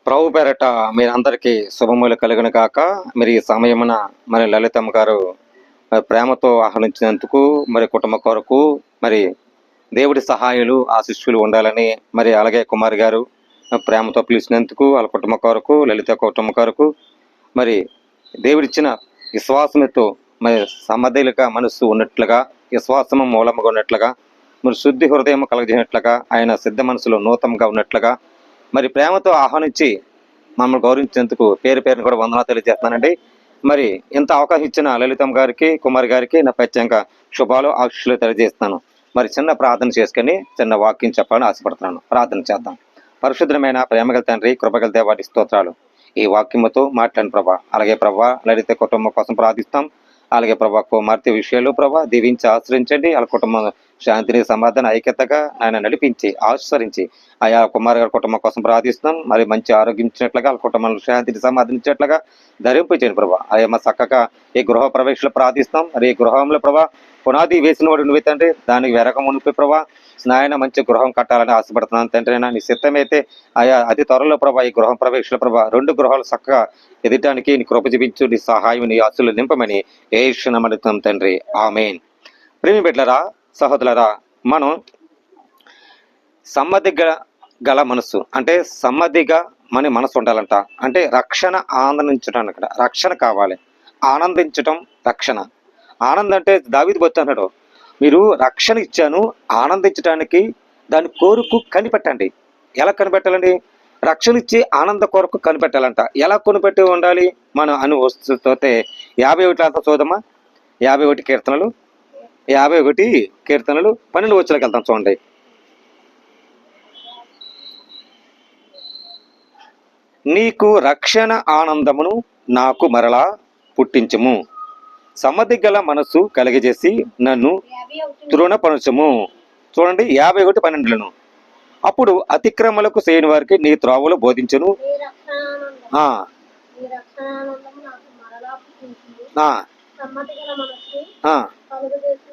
ప్రభు పేరట మీరందరికీ శుభములు కలుగును కాక. మరి ఈ సమయమున మరి లలితమ్మ గారు ప్రేమతో ఆహ్వానించినందుకు మరి కుటుంబ కొరకు మరి దేవుడి సహాయాలు ఆశీస్సులు ఉండాలని మరి అలాగే కుమార్ గారు ప్రేమతో పిలిచినందుకు వాళ్ళ కుటుంబ కొరకు లలిత కుటుంబ కొరకు మరి దేవుడిచ్చిన విశ్వాసంతో మరి సమధిలుగా మనస్సు ఉన్నట్లుగా విశ్వాసము మూలముగా ఉన్నట్లుగా మరి శుద్ధి హృదయం కలగజేసినట్లుగా ఆయన సిద్ధ మనసులో నూతనంగా ఉన్నట్లుగా మరి ప్రేమతో ఆహ్వానించి మమ్మల్ని గౌరవించేందుకు పేరు పేరుని కూడా వందనాలు తెలియజేస్తున్నానండి. మరి ఇంత అవకాశం ఇచ్చిన లలితమ్మ గారికి కుమార్ గారికి నా ప్రత్యేకంగా శుభాలు ఆశీస్సులు తెలియజేస్తున్నాను. మరి చిన్న ప్రార్థన చేసుకుని చిన్న వాక్యం చెప్పాలని ఆశపడుతున్నాను. ప్రార్థన చేద్దాం. పరిశుద్ధమైన ప్రేమగల తండ్రి, కృపగల దేవాటి స్తోత్రాలు. ఈ వాక్యముతో మాట్లాడిన ప్రభా, అలాగే ప్రభా లలిత కుటుంబం కోసం ప్రార్థిస్తాం. అలాగే ప్రభా కుమార్తె విషయాలు ప్రభా దీవించి ఆశ్రయించండి. వాళ్ళ కుటుంబం శాంతిని సమాధాన ఐక్యతగా ఆయన నడిపించి ఆశ్రయించి ఆయా కుమార్ గారి కుటుంబం కోసం ప్రార్థిస్తున్నాం. మరి మంచి ఆరోగ్యం ఇచ్చినట్లుగా వాళ్ళ కుటుంబంలో శాంతిని సమాధానించేట్లుగా ధరింపచేయండి ప్రభా. ఆయా చక్కగా ఈ గృహ ప్రవేశంలో ప్రార్థిస్తాం. మరి ఈ గృహంలో ప్రభా పునాది వేసిన వాడు నువ్వు తండ్రి, దానికి వెరకం ఉనిపి ప్రభా స్నాయన మంచి గృహం కట్టాలని ఆశపడుతున్నాను తండ్రి. నీ సిద్ధమైతే ఆయా అతి త్వరలో ప్రభా ఈ గృహం ప్రవేశంలో ప్రభా 2 గృహాలు చక్కగా ఎదటానికి నీ కృప చూపించు, నీ సహాయం నీ ఆశలు నింపమని యేసు నామమున తండ్రి, ఆమేన్. ప్రేమ బిడ్డలారా, సహోదరులారా, మనం సమ్మతిగా గల మనసు అంటే సమ్మతిగా మన మనసు ఉండాలంట. అంటే రక్షణ ఆనందించడం, రక్షణ కావాలి. ఆనందించటం రక్షణ. ఆనందం అంటే దావీదు భక్తుడు అన్నాడు, మీరు రక్షణ ఇచ్చాను ఆనందించడానికి దాని కోరుకు కనిపెట్టండి. ఎలా కనిపెట్టాలండి? రక్షణ ఇచ్చి ఆనంద కొరకు కనిపెట్టాలంట. ఎలా కొనిపెట్టి ఉండాలి మనం అని వస్తే 51 అంతా చూద్దామా. 51 కీర్తనలు 12 వచ్చేలాకి వెళ్తాం చూడండి. నీకు రక్షణ ఆనందమును నాకు మరలా పుట్టించుము, సమ్మతి గల మనసు కలిగజేసి నన్ను తృణపరచుము. చూడండి 51:12. అప్పుడు అతిక్రమలకు చేయని వారికి నీ త్రోవలు బోధించును,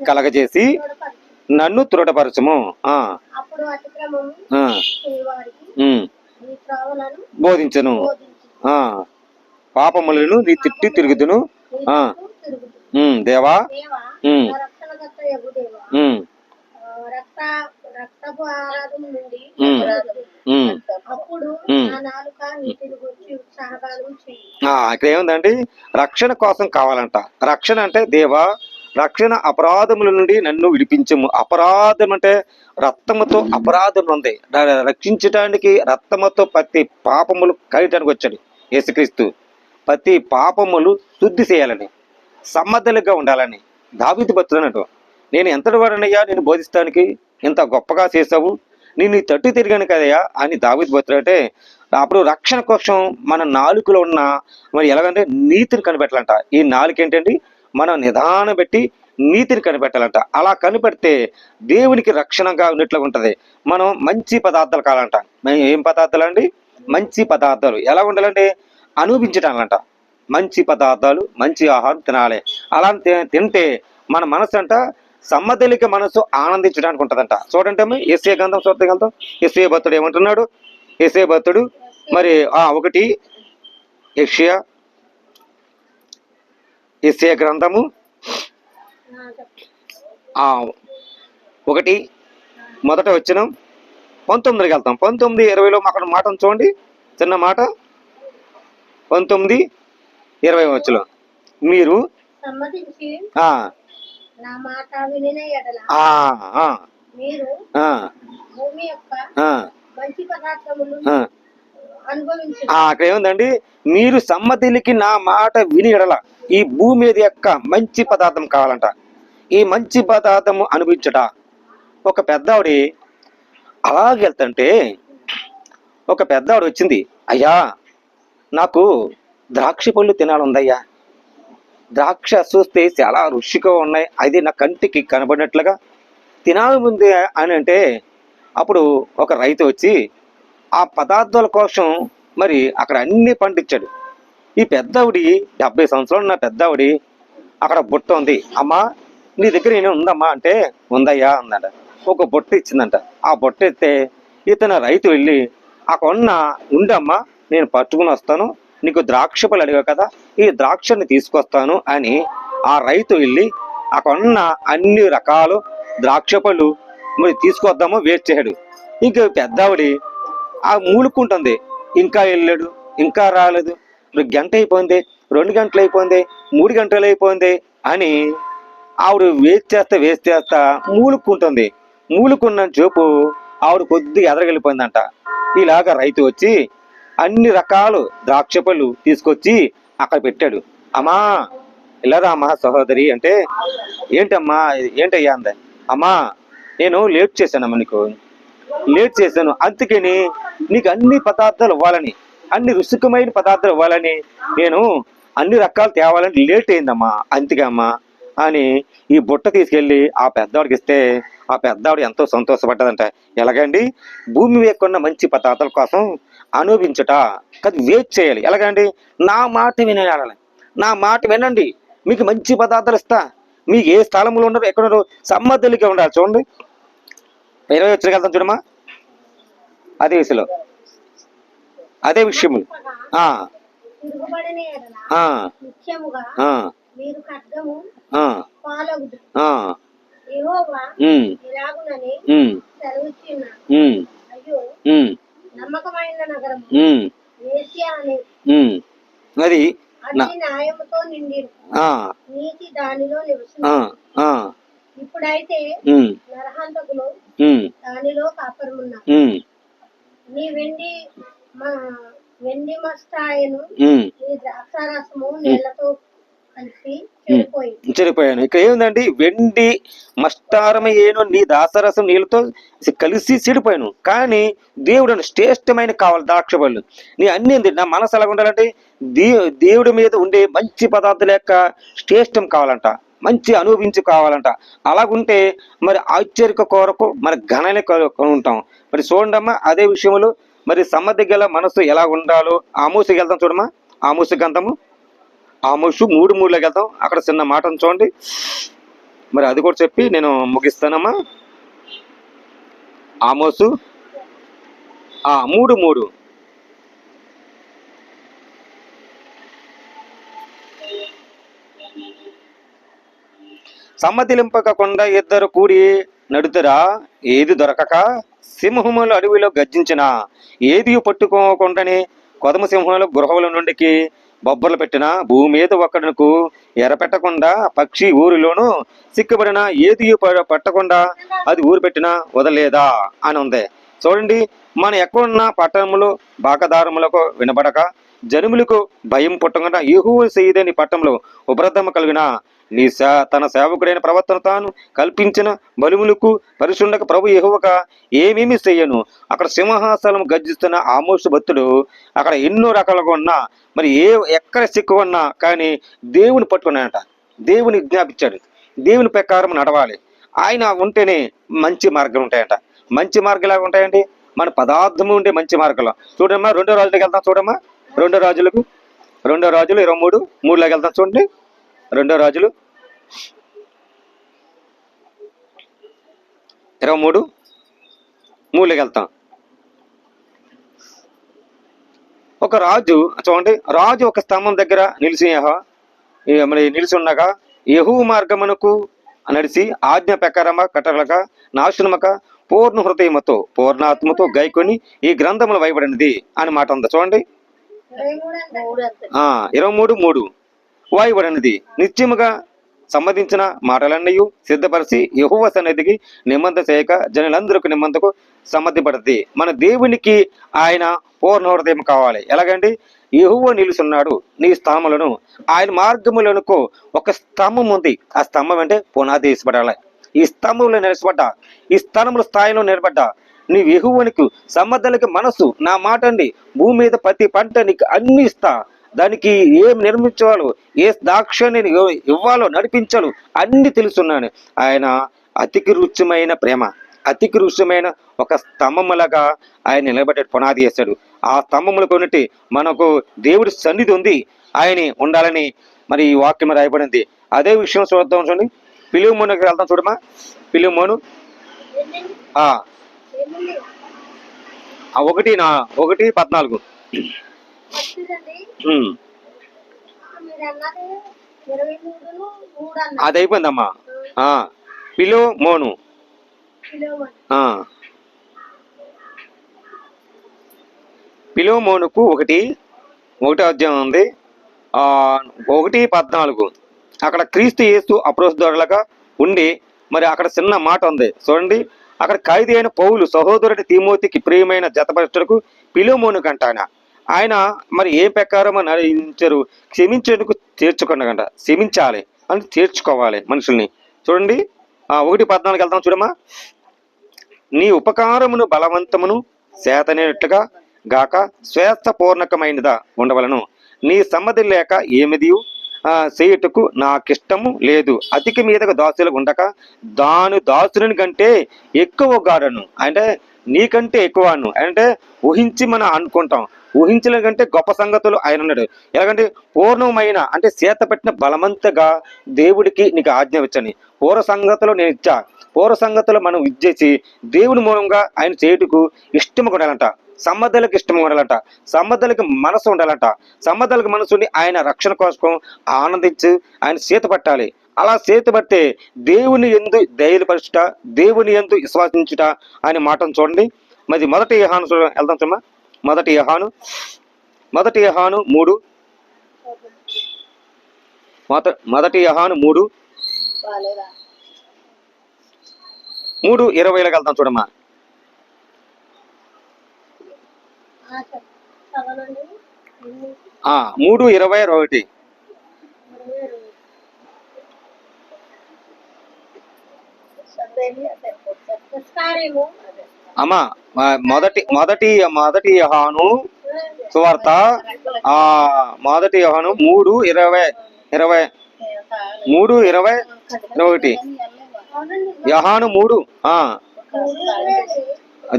కలగజేసి నన్ను తృఢపరచుము. బోధించను, పాపములను నీ తిట్టి తిరుగుదును. దేవా ఇక్కడ ఏముందండి? రక్షణ కోసం కావాలంట. రక్షణ అంటే దేవా రక్షణ అపరాధముల నుండి నన్ను విడిపించము. అపరాధం అంటే రక్తముతో అపరాధం ఉంది. రక్షించడానికి రక్తముతో ప్రతి పాపములు కడియటానికి వచ్చాడు యేసుక్రీస్తు. ప్రతి పాపములు శుద్ధి చేయాలని, సమ్మతులుగా ఉండాలని దావీదు భక్తుడు అన్నట్టు. నేను ఎంతటి వాడనయ్యా నేను బోధిస్తానికి, ఇంత గొప్పగా చేసావు, నేను తట్టు తిరిగాను కదయ్యా అని దావీదు భక్తుడు అంటే. అప్పుడు రక్షణ కోసం మన నాలుకలో ఉన్న మరి ఎలాగంటే నీతిని కనిపెట్టాలంట. ఈ నాలుక ఏంటండి? మనం నిదానం పెట్టి నీతిని కనిపెట్టాలంట. అలా కనిపెడితే దేవునికి రక్షణగా ఉన్నట్లుగా ఉంటుంది. మనం మంచి పదార్థాలు కావాలంట. ఏం పదార్థాలు అండి? మంచి పదార్థాలు. ఎలా ఉండాలంటే అనుభవించడాలంట. మంచి పదార్థాలు, మంచి ఆహారం తినాలి. అలా తింటే మన మనసు అంట సమ్మతిలిక మనసు ఆనందించడానికి ఉంటుందంట. చూడండి యెషయా గ్రంథం చూడగలుగుతాం. యెషయా భక్తుడు ఏమంటున్నాడు? యెషయా భక్తుడు మరి 1 యెషయా గ్రంథము 1 మొదట వచనం 19కి వెళ్తాం. 19:20లో అక్కడ మాట చూడండి, చిన్న మాట. 19:20 వచ్చలో మీరు అక్కడ ఏముందండి? మీరు సమ్మతిలికి నా మాట విని ఎడల ఈ భూమి మీద యొక్క మంచి పదార్థం కావాలంట. ఈ మంచి పదార్థము అనుభవించట. ఒక పెద్దావిడి అలాగెళ్తుంటే ఒక పెద్దావిడ వచ్చింది, అయ్యా నాకు ద్రాక్ష పళ్ళు తినాలందయ్యా, ద్రాక్ష చూస్తే చాలా రుచిగా ఉన్నాయి, అది నా కంటికి కనబడినట్లుగా తినాలి అని అంటే. అప్పుడు ఒక రైతు వచ్చి ఆ పదార్థాల కోసం మరి అక్కడ అన్ని పండించాడు. ఈ పెద్దవిడి 70 సంవత్సరాలు ఉన్న పెద్దవిడి అక్కడ బుట్ట ఉంది. అమ్మా నీ దగ్గర నేను ఉందమ్మా అంటే, ఉందయ్యా అందంట. ఒక బుట్ట ఇచ్చిందంట. ఆ బుట్ట ఇస్తే ఇతను రైతు వెళ్ళి అక్కడ ఉన్న ఉండమ్మా నేను పట్టుకుని వస్తాను, నీకు ద్రాక్ష పళ్ళు అడిగావు కదా, ఈ ద్రాక్షని తీసుకొస్తాను అని ఆ రైతు వెళ్ళి అక్కడ ఉన్న అన్ని రకాలు ద్రాక్ష పళ్ళు మరి తీసుకొద్దామో వెయిట్ చేయడు. ఇంక పెద్దావిడి ఆ మూలుకుంటుంది, ఇంకా వెళ్ళాడు, ఇంకా రాలేదు, గంట అయిపోయింది, 2 గంటలు అయిపోయింది, 3 గంటలు అయిపోయింది అని ఆవిడ వేస్ట్ చేస్తా మూలుక్కుంటుంది. మూలుకున్న చూపు ఆవిడ కొద్దిగా ఎదరగలిపోయిందంట. ఇలాగ రైతు వచ్చి అన్ని రకాలు ద్రాక్ష పళ్ళు తీసుకొచ్చి అక్కడ పెట్టాడు. అమ్మా ఇలారా అమ్మా సహోదరి అంటే, ఏంటమ్మా ఏంటయ్యా అంద. అమ్మా నేను లేట్ చేశానమ్మా, నీకు లేట్ చేశాను, అందుకని నీకు అన్ని పదార్థాలు ఇవ్వాలని, అన్ని రుచికమైన పదార్థాలు ఇవ్వాలని నేను అన్ని రకాలు తేవాలని లేట్ అయిందమ్మా, అందుకే అమ్మా అని ఈ బుట్ట తీసుకెళ్ళి ఆ పెద్దవాడికి ఇస్తే ఆ పెద్దవాడు ఎంతో సంతోషపడ్డదంట. ఎలాగండి, భూమి వేకున్న మంచి పదార్థాల కోసం అనుభవించట కదా, వెయిట్ చేయాలి. ఎలాగండి, నా మాట వినాలి, నా మాట వినండి, మీకు మంచి పదార్థాలు ఇస్తా, మీకు ఏ స్థలంలో ఉన్నారో ఎక్కడున్నారో సమ్మద్ధులకే ఉండాలి. చూడండి 20 వచ్చరికి వెళ్తాం చూడమ్మా, అదే విషయంలో అదే విషయము అది న్యాయముతో నిండి నీతి దానిలో ఇప్పుడైతే నరహంతకులు దానిలో కాపురమున్నారు. నీ వెండి మస్తాయను నీ ద్రాక్షారసము నీళ్లతో చెడిపోయాను. ఇక్కడ ఏముందండి, వెండి మస్తారమయ్యేను నీ దాసరసం నీళ్ళతో కలిసి చెడిపోయాను, కానీ దేవుడు శ్రేష్టమైన కావాలి ద్రాక్ష పళ్ళు. నీ అన్ని నా మనసు ఎలాగ ఉండాలంటే దేవుడి మీద ఉండే మంచి పదార్థాల యొక్క శ్రేష్టం కావాలంట, మంచి అనుభవించి కావాలంట. అలాగుంటే మరి ఆశ్చర్య కొరకు మరి ఘననే ఉంటాం. మరి చూడండమ్మా, అదే విషయంలో మరి సమ్మతి గల మనసు ఎలా ఉండాలో ఆమోసుకి వెళ్తాం చూడమ్మా. ఆమోసు గ్రంథము ఆమోసు 3:3లోకి వెళ్తాం. అక్కడ చిన్న మాటను చూడండి, మరి అది కూడా చెప్పి నేను ముగిస్తానమ్మా. ఆమోసు 3:3 సమ్మతిలింపకుండా ఇద్దరు కూడి నడుతురా, ఏది దొరకక సింహములు అడవిలో గర్జించిన, ఏది పట్టుకోకుండానే కొదమ సింహములు గృహముల నుండికి బొబ్బర్లు పెట్టిన, భూమి మీద ఒకడుకు ఎరపెట్టకుండా పక్షి ఊరిలోనూ సిక్కుబడిన, ఏది పట్టకుండా అది ఊరు పెట్టినా వదలేదా అని ఉంది. చూడండి, మనం ఎక్కడున్న పట్టణములు బాకదారములకు వినబడక జనుములకు భయం పుట్టకుండా యెహోవా సన్నిధిని పట్టణంలో ఉపద్రవము కలిగిన తన సేవకుడైన ప్రవర్తన తాను కల్పించిన బలుములకు పరిశుండక ప్రభు యెహోవాగా ఏమేమి చెయ్యను. అక్కడ సింహాసనం గర్జిస్తున్న ఆమోసు భక్తుడు అక్కడ ఎన్నో రకాలుగా ఉన్నా మరి ఎక్కడ సిక్కు ఉన్నా కానీ దేవుని పట్టుకున్నాయంట. దేవుని విజ్ఞాపించాడు, దేవుని ప్రకారం నడవాలి. ఆయన ఉంటేనే మంచి మార్గం ఉంటాయంట. మంచి మార్గాలు ఉంటాయండి, మన పదార్థము ఉండే మంచి మార్గంలో. చూడమ్మా 2వ రాజులకు వెళ్తాం చూడమ్మా. 2వ రాజులు 23:3లోకి వెళ్తాం చూడండి. 2వ రాజులు 23:3లోకి వెళ్తాం. ఒక రాజు చూడండి, రాజు ఒక స్తంభం దగ్గర నిలిచి ఉండగా యెహోవా మార్గమునకు నడిచి ఆజ్ఞ ప్రకారమా కట్టలక నాశనమక పూర్ణ హృదయముతో పూర్ణాత్మతో గైకొని ఈ గ్రంథములు వాయబడినది అని మాట ఉంది. చూడండి 23:3 వాయబడినది నిత్యముగా సంబంధించిన మాటలన్నీ సిద్ధపరిచి యెహోవా సన్నిధికి నిబంధన చేయక జనులందరికీ నిబంధనకు సమ్మతిపడుతుంది. మన దేవునికి ఆయన పూర్ణ హృదయం కావాలి. ఎలాగండి, యెహోవా నిలుచున్నాడు నీ స్థానములను, ఆయన మార్గములకు ఒక స్తంభం ఉంది. ఆ స్తంభం అంటే పునాది వేసిపడాలి. ఈ స్తంభంలో నిలబడ్డా, ఈ స్థానంలో స్థాయిలో నిలబడ్డా నీ యెహోవానికి సమ్మతులకి మనసు నా మాట అండి, భూమి మీద ప్రతి పంట నీకు అన్ని ఇస్తా, దానికి ఏం నిర్మించాలో ఏ దాక్షాన్ని ఇవ్వాలో నడిపించాలో అన్ని తెలుసున్నాను. ఆయన అతికి రుచిమైన ప్రేమ, అతికి రుచిమైన ఒక స్తంభములాగా ఆయన నిలబెట్టే పునాది వేశాడు. ఆ స్తంభములు కొన్నిటి మనకు దేవుడి సన్నిధి ఉంది, ఆయన ఉండాలని మరి ఈ వాక్యం రాయబడింది. అదే విషయం చూద్దాం చూడండి. ఫిలిమోనుకి వెళ్తాం చూడమా. ఫిలిమోను 1:14 ఉమ్, అది అయిపోయిందమ్మా. పిలోమోను ఆ, పిలోమోనుకు ఒకటో అధ్యాయం ఉంది. 1:14 అక్కడ క్రీస్తు యేసు అపోస్తలుడుగా ఉండి, మరి అక్కడ చిన్న మాట ఉంది చూడండి. అక్కడ ఖైదీ అయిన పౌలు సహోదరుడి తిమోతికి ప్రియమైన జతపరచుటకు పిలోమోను కంట ఆయన మరి ఏ ప్రకారం నడిచారు, క్షమించేందుకు చేర్చుకున్నగంట. క్షమించాలి అని చేర్చుకోవాలి మనుషుల్ని. చూడండి 1:14 వెళ్తాం చూడమ్మా. నీ ఉపకారమును బలవంతమును చేతనేట్లుగా గాక స్వేచ్ఛపూర్ణకమైనదా ఉండవలను. నీ సమ్మతి లేక ఏమిది చేయుటకు నాకిష్టము లేదు. అతికి మీదకు దాసులు ఉండక దాసుని కంటే ఎక్కువ గాడను, అంటే నీకంటే ఎక్కువను, అంటే ఊహించి మనం అనుకుంటాం. ఊహించిన కంటే గొప్ప సంగతులు ఆయన ఉన్నాడు. ఎలాగంటే పూర్ణమైన అంటే చేత పెట్టిన బలవంతగా దేవుడికి నీకు ఆజ్ఞ ఇచ్చని. పూర్వ సంగతులు నేను ఇచ్చా. పూర్వ సంగతులు మనం ఇచ్చేసి దేవుని మూలంగా ఆయన చేయుటకు ఇష్టంగా ఉండాలంట. సమ్మద్ధులకు ఇష్టం ఉండాలంట. సమ్మద్ధులకు మనసు ఉండాలంట. సమ్మద్ధులకు మనసుని ఆయన రక్షణ కోసం ఆనందించి ఆయన చేత పట్టాలి. అలా చేత పడితే దేవుని యందు ధైర్యపరచుట, దేవుని యందు విశ్వాసించుట అనే మాటను చూడండి. మరి మొదటి యోహాను వెళ్దాం చూడమ్మా. మొదటి యోహాను 3 మొదటి యోహాను 3:20 వెళ్తాం చూడమ్మా. 3:21 అమ్మా. మొదటి యోహాను సువార్త 3:20 యోహాను 3.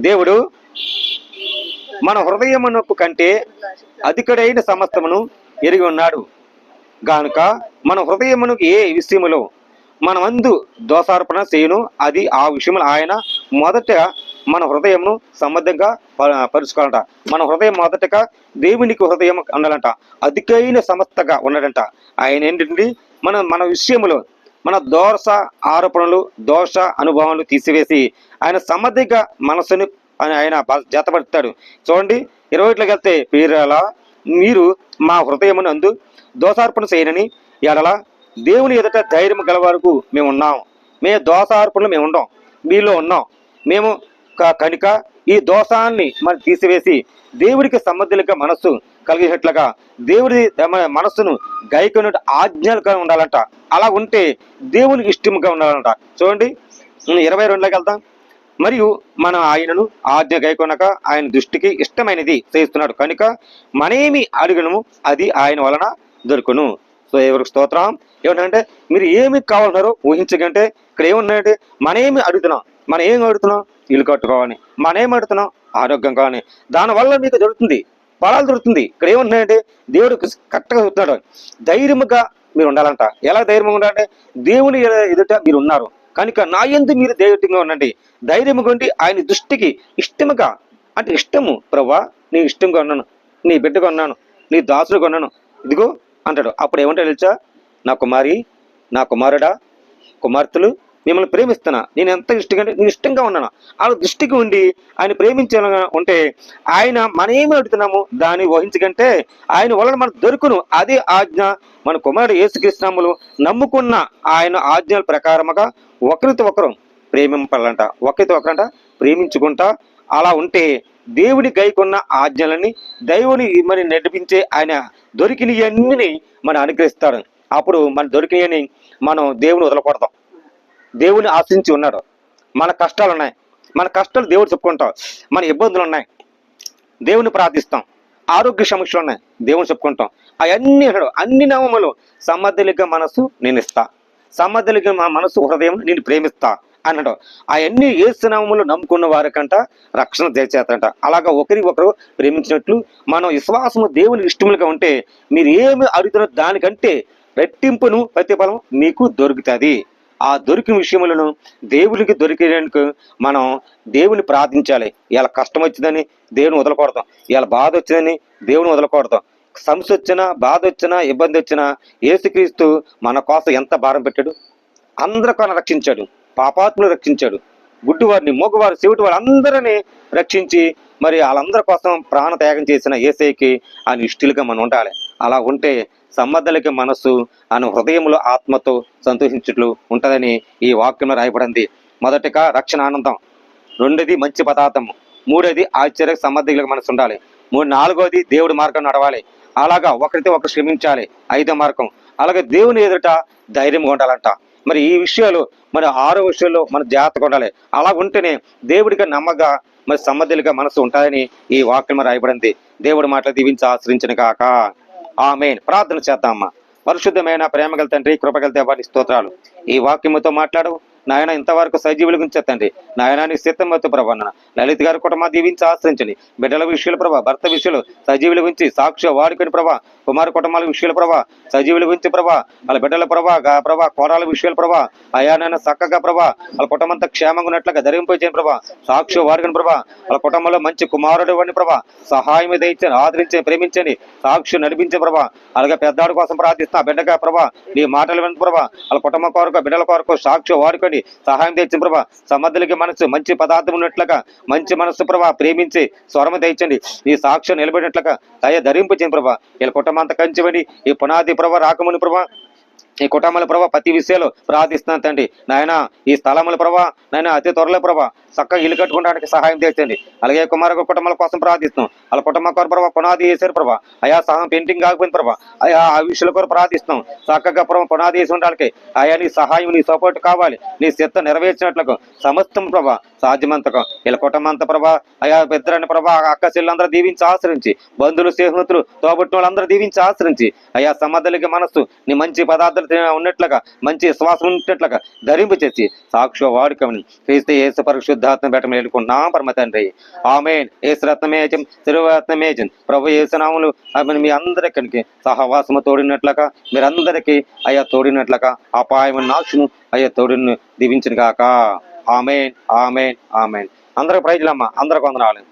దేవుడు మన హృదయమునకు కంటే అధికుడైన సమస్తమును ఎరిగి ఉన్నాడు గానుక మన హృదయమునకు ఏ విషయములో మనమందు దోషార్పణ చేయను, అది ఆ విషయంలో ఆయన మొదట మన హృదయమును సంబద్ధంగా పరుచుకోవాలంట. మన హృదయం మొదటగా దేవునికి హృదయం ఉండాలంట. అధికైన సమస్తగా ఉన్నాడంట. ఆయన ఏంటండి మన విషయములో మన దోష ఆరోపణలు, దోష అనుభవాలు తీసివేసి ఆయన సమధిగా మనసుని ఆయన జతపడతాడు. చూడండి 21 వెళ్తే, మీరు మా హృదయమును అందు దోషార్పణ చేయనని ఎడల దేవుని ఎదుట ధైర్యం గల వరకు మేము ఉన్నాం. మేము దోషార్పణలు మేము ఉండం, మీలో ఉన్నాం. మేము కనుక ఈ దోషాన్ని మనం తీసివేసి దేవుడికి సమర్థులుగా మనస్సు కలిగేటట్లుగా దేవుడి మనస్సును గైకొన ఆజ్ఞలుగా ఉండాలంట. అలా ఉంటే దేవునికి ఇష్టంగా ఉండాలంట. చూడండి 22 వెళ్తాం. మరియు మనం ఆయనను ఆజ్ఞ గైకొనక ఆయన దృష్టికి ఇష్టమైనది చేస్తున్నాడు కనుక మనేమి అడుగును అది ఆయన వలన దొరుకును. సో ఎవరికి స్తోత్రం. ఏమంటే మీరు ఏమి కావాలన్నారో ఊహించకంటే ఇక్కడ ఏమున్నాయంటే మనం ఏం అడుగుతున్నాం, ఇల్లు కట్టుకోవాలని. మనం ఏం అడుగుతున్నాం, ఆరోగ్యం కావాలని. దానివల్ల మీకు దొరుకుతుంది, ఫలాలు దొరుకుతుంది. ఇక్కడ ఏమున్నాయంటే దేవుడు కరెక్ట్గా చెప్తున్నాడు, ధైర్యముగా మీరు ఉండాలంట. ఎలా ధైర్యంగా ఉండాలంటే దేవుని ఎదుట మీరు ఉన్నారు కనుక నా యందు మీరు ధైర్యంగా ఉండండి. ధైర్యంగా ఉండి ఆయన దృష్టికి ఇష్టముగా, అంటే ఇష్టము ప్రభువా నీ ఇష్టంగా ఉన్నాను, నీ బిడ్డగా ఉన్నాను, నీ దాసుడుగా ఉన్నాను ఇదిగో అంటాడు. అప్పుడు ఏమంటాడు తెలుసా, నా కుమారి, నా కుమారుడా, కుమార్తెలు మిమ్మల్ని ప్రేమిస్తున్నా, నేను ఎంత ఇష్టంగా నేను ఇష్టంగా ఉన్నాను. ఆ దృష్టికి ఉండి ఆయన ప్రేమించాలని ఉంటే ఆయన మనమేమి అడుగుతున్నాము దాన్ని వహించకంటే ఆయన వలన మనకు దొరుకును. అదే ఆజ్ఞ. మన కుమారుడు యేసుక్రీస్తునామములో నమ్ముకున్న ఆయన ఆజ్ఞల ప్రకారముగా ఒకరితో ఒకరు ప్రేమింపాలంట. ఒకరితో ఒకరంట ప్రేమించుకుంటా అలా ఉంటే దేవుని గైకున్న ఆజ్ఞలని దేవుని మరి నడిపించే ఆయన దొరికినవన్నీ మనం అనుగ్రహిస్తాడు. అప్పుడు మన దొరికినవని మనం దేవుని వదలకూడదాం. దేవుని ఆశించి ఉన్నాడు. మన కష్టాలు ఉన్నాయి, మన కష్టాలు దేవుడు చెప్పుకుంటాం. మన ఇబ్బందులు ఉన్నాయి, దేవుని ప్రార్థిస్తాం. ఆరోగ్య సమస్యలు ఉన్నాయి, దేవుని చెప్పుకుంటాం. అవన్నీ అన్ని నామములు సమర్థులుగా మనసు నేను ఇస్తా, సమర్థులుగా మా మనసు హృదయం నేను ప్రేమిస్తా అన్నాడు. అవన్నీ యేసునామములు నమ్ముకున్న వారికంట రక్షణ దయచేస్తారంట. అలాగా ఒకరి ఒకరు ప్రేమించినట్లు మనం విశ్వాసము దేవుని ఇష్టములుగా ఉంటే మీరు ఏమి అడుగుతున్న దానికంటే రెట్టింపును ప్రతిఫలం మీకు దొరుకుతుంది. ఆ దొరికిన విషయములను దేవునికి దొరికేందుకు మనం దేవుని ప్రార్థించాలి. ఇలా కష్టం వచ్చిందని దేవుని వదలకూడదు, ఇలా బాధ వచ్చిందని దేవుని వదలకూడదు. సమస్య వచ్చినా, బాధ వచ్చినా, ఇబ్బంది వచ్చినా యేసుక్రీస్తు మన కోసం ఎంత భారం పెట్టాడు. అందరికీ రక్షించాడు, పాపాత్ములు రక్షించాడు, గుడ్డివారిని, మూగవారు, చెవిటి వారు అందరినీ రక్షించి మరి వాళ్ళందరి కోసం ప్రాణ త్యాగం చేసిన యేసయ్యకి ఆయన ఇష్టలుగా మనం ఉండాలి. అలా ఉంటే సమ్మద్ధలకి మనస్సు ఆయన హృదయంలో ఆత్మతో సంతోషించుట్లు ఉంటుందని ఈ వాక్యంలో రాయబడింది. మొదటిగా రక్షణ ఆనందం, రెండోది మంచి పదార్థం, మూడోది ఆశ్చర్య సమ్మద్ధులకు మనసు ఉండాలి, నాలుగోది దేవుడి మార్గం నడవాలి. అలాగా ఒకరితో ఒకరు క్షమించాలి. ఐదో మార్గం అలాగే దేవుని ఎదుట ధైర్యంగా ఉండాలంట. మరి ఈ విషయాలు మరి 6 విషయాల్లో మన జాగ్రత్తగా ఉండాలి. అలా ఉంటేనే దేవుడిగా నమ్మగా మరి సమ్మద్ధులుగా మనసు ఉంటాయని ఈ వాక్యం రాయబడింది. దేవుడి మాటలు దీవించి ఆశ్రయించిన కాక ఆమేన్. ప్రార్థన చేద్దామమ్మా. పరిశుద్ధమైన ప్రేమగల తండ్రి, కృపగల దేవాని స్తోత్రాలు. ఈ వాక్యముతో మాట్లాడు నాయన. ఇంతవరకు సజీవుల గురించి తండ్రి నాయన నీ సిద్ధమవుతూ ప్రభా, లలిత్ గారి కుటుంబం దీవించి ఆశ్రయించండి. బిడ్డల విషయాలు ప్రభా, భర్త విషయాలు సజీవుల గురించి సాక్షి వాడుకొని ప్రభా, కుమార కుటుంబాల విషయాలు ప్రభా, సజీవుల గురించి ప్రభా, వాళ్ళ బిడ్డల ప్రభా కోరాల విషయాలు ప్రభా, అయానైనా చక్కగా ప్రభా వాళ్ళ కుటుంబంతో క్షేమంగా ఉన్నట్లుగా ధరింపజేయండి ప్రభా. సాక్షి వాడుకొని ప్రభా వాళ్ళ కుటుంబంలో మంచి కుమారుడు ఇవ్వండి ప్రభా. సహాయం దయచండి, ఆదరించండి, ప్రేమించండి, సాక్షి నడిపించండి ప్రభా. అలాగే పెద్దాడు కోసం ప్రార్థిస్తున్నా బిడ్డగా ప్రభా నీ మాటలు వినండి ప్రభా. వాళ్ళ కుటుంబం కొరకు, బిడ్డల కొరకు సాక్షి వాడుకొని సహాయం తెచ్చింది ప్రభా. సమర్థులకి మనసు మంచి పదార్థం ఉన్నట్లుగా మంచి మనస్సు ప్రభా ప్రేమించి స్వరము తెచ్చండి. ఈ సాక్ష్యం నిలబడినట్లుగా దయ ధరింపచేయండి ప్రభా. వీళ్ళ కుటుంబం అంతా కంచివండి. ఈ పునాది ప్రభా రాకముని ప్రభా ఈ కుటుంబాల ప్రభా ప్రతి విషయాలు ప్రార్థిస్తున్నాను తండ్రి నాయన. ఈ స్థలముల ప్రభా నాయన అతి త్వరలో ప్రభా చక్కగా ఇల్లు కట్టుకోవడానికి సహాయం తెచ్చండి. అలాగే కుమార కుటుంబాల కోసం ప్రార్థిస్తున్నాం. వాళ్ళ కుటుంబం కొరకు ప్రభా పునాది వేసారు ప్రభా. అయా సహాయం పెయింటింగ్ కాకపోయింది ప్రభా. అయా ఆ విషయాల కొరకు ప్రార్థిస్తున్నాం. చక్కగా ప్రభా పునాది వేసి ఉండాలి. అయా నీ సహాయం, నీ సపోర్ట్ కావాలి. నీ చిత్తం నెరవేర్చినట్లుగా సమస్తం ప్రభా సాధ్యమంతకం వీళ్ళ కుటుంబం అంతా ప్రభా. అయా పెద్దరని ప్రభా అక్క చెల్లెలందరూ దీవించి ఆశ్రయించి, బంధువులు స్నేహితులు తోబుట్టిన వాళ్ళందరూ దీవించి ఆశ్రయించి అయా సమర్థులకి మనస్సు నీ మంచి పదార్థాలు ఉన్నట్లుగా మంచి విశ్వాసం ఉన్నట్లుగా ధరింపు చేసి సాక్షి వాడుకమని క్రీస్తు యేసు పరిశుద్ధాత్మ బెటమని వేడుకున్నాం పరమ తండ్రి ఆమేన్. యేసు రత్నమేజం తిరువరత్నమేజం ప్రభు యేసునామములు మీ అందరికీ సహవాసము తోడినట్లుగా మీరందరికీ అయ్యా తోడినట్లుగా అపాయము నాశను అయ్యా తోడిని దీవించిన గాక ఆమేన్ ఆమేన్ ఆమేన్. అందరికి ప్రైజ్లమ్మ, అందరికి వందనాలు.